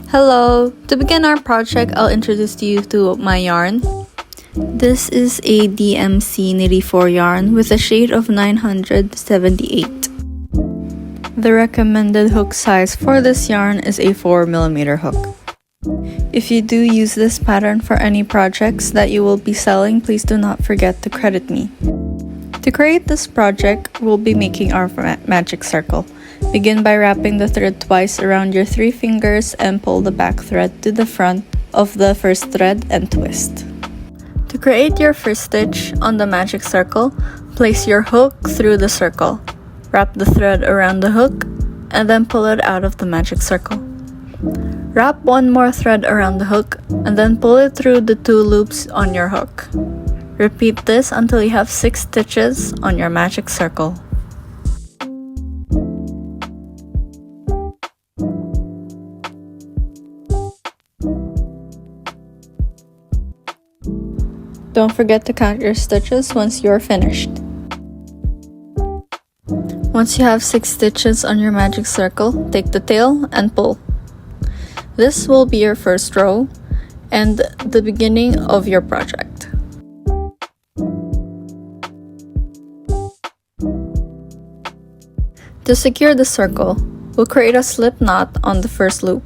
Hello! To begin our project, I'll introduce you to my yarn. This is a DMC Nitty 4 yarn with a shade of 978. The recommended hook size for this yarn is a 4mm hook. If you do use this pattern for any projects that you will be selling, please do not forget to credit me. To create this project, we'll be making our magic circle. Begin by wrapping the thread twice around your 3 fingers and pull the back thread to the front of the first thread and twist. To create your first stitch on the magic circle, place your hook through the circle. Wrap the thread around the hook and then pull it out of the magic circle. Wrap one more thread around the hook and then pull it through the 2 loops on your hook. Repeat this until you have 6 stitches on your magic circle. Don't forget to count your stitches once you're finished. Once you have 6 stitches on your magic circle, take the tail and pull. This will be your first row and the beginning of your project. To secure the circle, we'll create a slip knot on the first loop.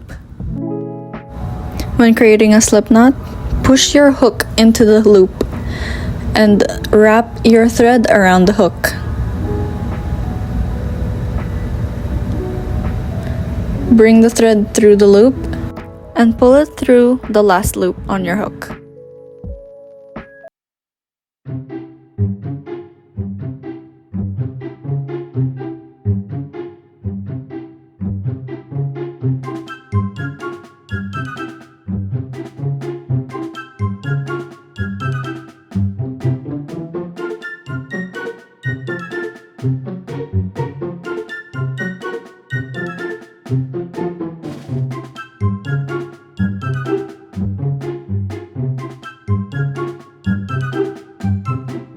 When creating a slip knot, push your hook into the loop and wrap your thread around the hook. Bring the thread through the loop and pull it through the last loop on your hook.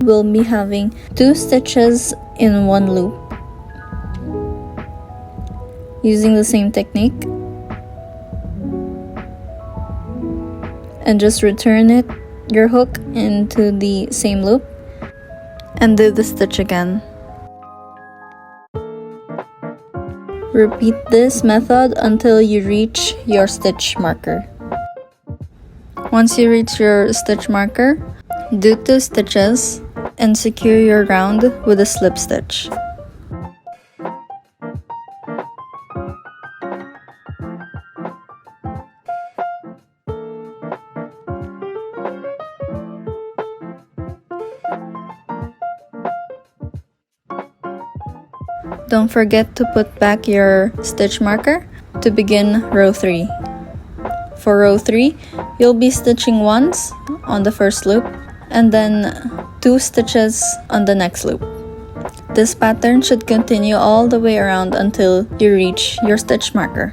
We'll be having 2 stitches in 1 loop. Using the same technique. And just return your hook into the same loop and do the stitch again. Repeat this method until you reach your stitch marker. Once you reach your stitch marker, do 2 stitches and secure your round with a slip stitch. Don't forget to put back your stitch marker to begin row 3. For row 3, you'll be stitching once on the first loop and then 2 stitches on the next loop. This pattern should continue all the way around until you reach your stitch marker.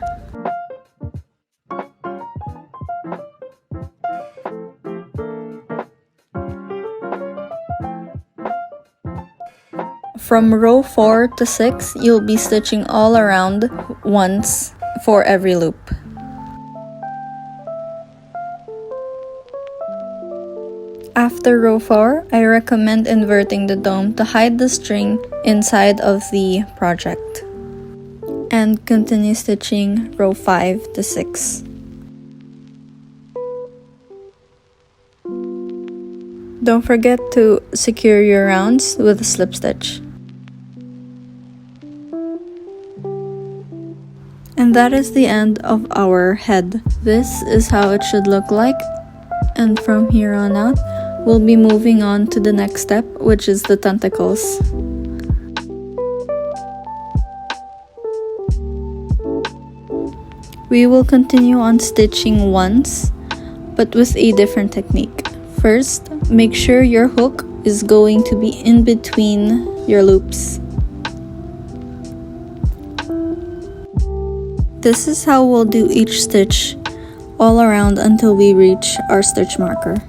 From row 4 to 6, you'll be stitching all around once for every loop. After row 4, I recommend inverting the dome to hide the string inside of the project. And continue stitching row 5 to 6. Don't forget to secure your rounds with a slip stitch. And that is the end of our head. This is how it should look like. And from here on out, we'll be moving on to the next step, which is the tentacles. We will continue on stitching once, but with a different technique. First, make sure your hook is going to be in between your loops. This is how we'll do each stitch all around until we reach our stitch marker.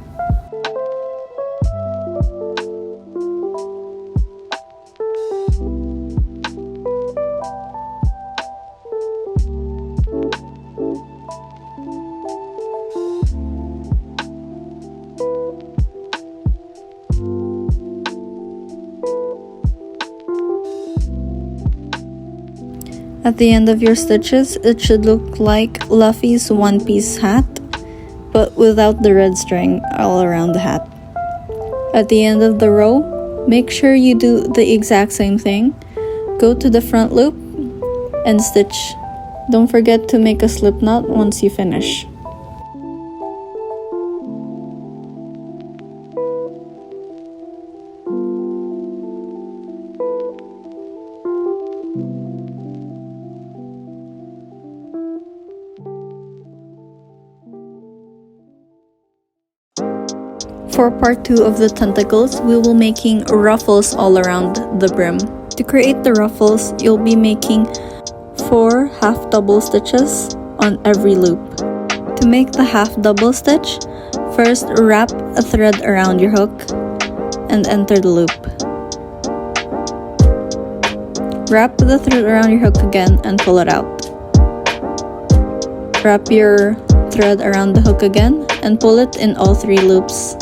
At the end of your stitches, it should look like Luffy's one-piece hat, but without the red string all around the hat. At the end of the row, make sure you do the exact same thing. Go to the front loop and stitch. Don't forget to make a slip knot once you finish. For part 2 of the tentacles, we will be making ruffles all around the brim. To create the ruffles, you'll be making 4 half double stitches on every loop. To make the half double stitch, first wrap a thread around your hook and enter the loop. Wrap the thread around your hook again and pull it out. Wrap your thread around the hook again and pull it in all 3 loops.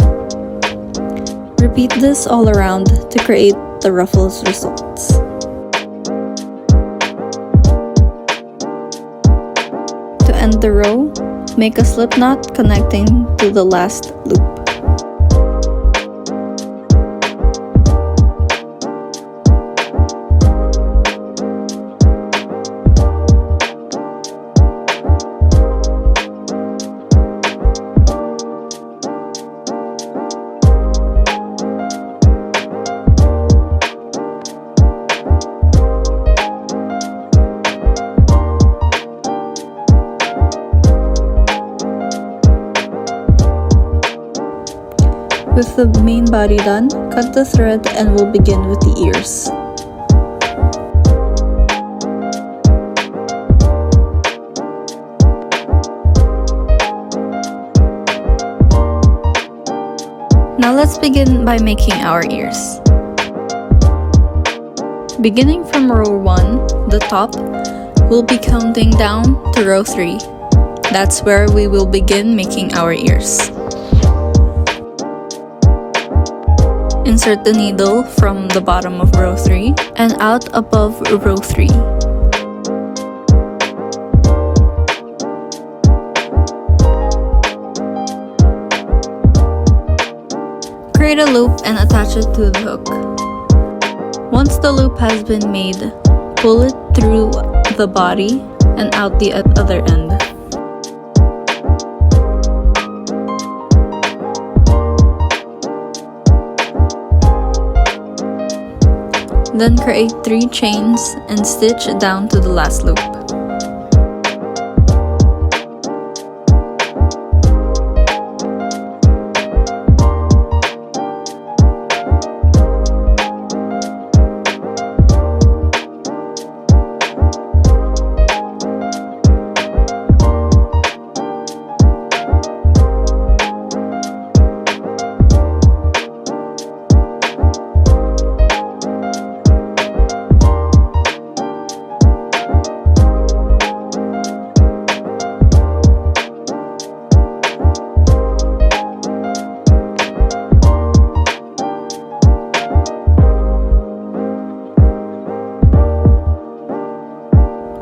Repeat this all around to create the ruffles results. To end the row, make a slip knot connecting to the last loop. With the main body done, cut the thread and we'll begin with the ears. Now let's begin by making our ears. Beginning from row 1, the top, we'll be counting down to row 3. That's where we will begin making our ears. Insert the needle from the bottom of row 3 and out above row 3. Create a loop and attach it to the hook. Once the loop has been made, pull it through the body and out the other end. Then create 3 chains and stitch down to the last loop.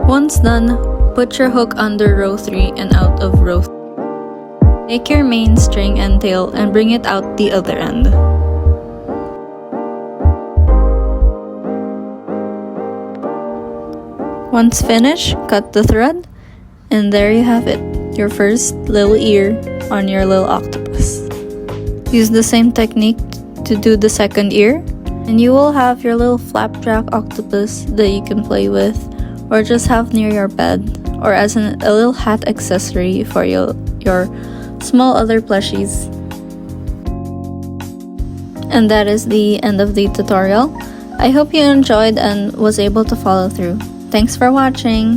Once done, put your hook under row 3 and out of row 3. Take your main string and tail and bring it out the other end. Once finished, cut the thread, and there you have it, your first little ear on your little octopus. Use the same technique to do the second ear, and you will have your little flapjack octopus that you can play with or just have near your bed or as a little hat accessory for your small other plushies. And that is the end of the tutorial. I hope you enjoyed and was able to follow through. Thanks for watching!